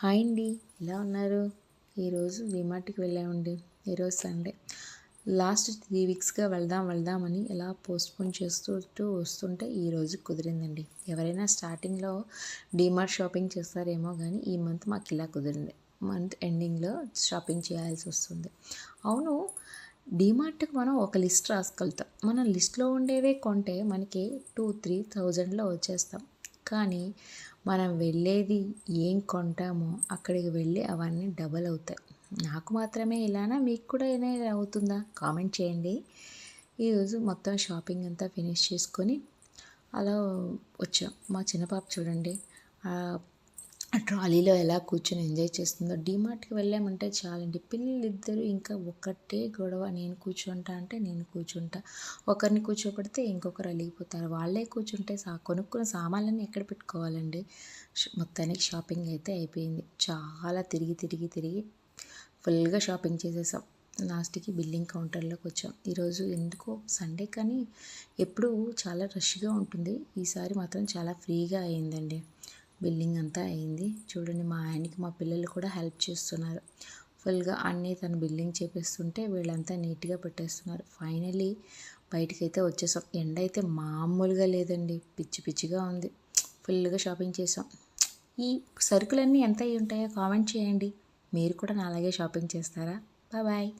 Hi అండి, ఎలా ఉన్నారు? ఈరోజు డిమార్ట్‌కి వెళ్ళామండి. ఈరోజు సండే. లాస్ట్ 3 వీక్స్‌గా వెళ్దామని ఇలా పోస్ట్‌పోన్ చేస్తూ వస్తుంటే ఈరోజు కుదిరిందండి. ఎవరైనా స్టార్టింగ్‌లో డీమార్ట్ షాపింగ్ చేస్తారేమో కానీ ఈ మంత్ మాకు ఇలా కుదిరింది. మంత్ ఎండింగ్‌లో షాపింగ్ చేయాల్సి వస్తుంది. అవును, డీమార్ట్‌కి మనం ఒక లిస్ట్ రాసుకెళ్తాం. మనం లిస్ట్‌లో ఉండేవే కొంటే మనకి 2-3 థౌజండ్‌లో వచ్చేస్తాం. కానీ మనం వెళ్ళేది ఏం కొంటామో అక్కడికి వెళ్ళి అవన్నీ డబల్ అవుతాయి. నాకు మాత్రమే ఇలానా? మీకు కూడా ఇలా అవుతుందా? కామెంట్ చేయండి. ఈరోజు మొత్తం షాపింగ్ అంతా ఫినిష్ చేసుకొని అలా వచ్చాం. మా చిన్న పాప చూడండి, ఆ ట్రాలీలో ఎలా కూర్చొని ఎంజాయ్ చేస్తుందో. డీమార్ట్‌కి వెళ్ళామంటే చాలండి, పిల్లలిద్దరూ ఇంకా ఒకటే గొడవ. నేను కూర్చుంటా అంటే నేను కూర్చుంటా. ఒకరిని కూర్చోబెడితే ఇంకొకరు అలిగిపోతారు. వాళ్ళే కూర్చుంటే కొనుక్కున్న సామాన్లన్నీ ఎక్కడ పెట్టుకోవాలండి? మొత్తానికి షాపింగ్ అయితే అయిపోయింది. చాలా తిరిగి ఫుల్గా షాపింగ్ చేసేసాం. లాస్ట్‌కి బిల్లింగ్ కౌంటర్‌లోకి వచ్చాం. ఈరోజు ఎందుకో సండే కానీ ఎప్పుడూ చాలా రష్‌గా ఉంటుంది. ఈసారి మాత్రం చాలా ఫ్రీగా అయిందండి. బిల్లింగ్ అంతా అయింది. చూడండి, మా ఆయనకి మా పిల్లలు కూడా హెల్ప్ చేస్తున్నారు. ఫుల్గా అన్నీ తను బిల్లింగ్ చేపిస్తుంటే వీళ్ళంతా నీట్గా పెట్టేస్తున్నారు. ఫైనలీ బయటికైతే వచ్చేసాం. ఎండ అయితే మామూలుగా లేదండి, పిచ్చిగా ఉంది. ఫుల్గా షాపింగ్ చేసాం. ఈ సరుకులన్నీ ఎంత అయి ఉంటాయో కామెంట్ చేయండి. మీరు కూడా నాలాగే షాపింగ్ చేస్తారా? బాయ్.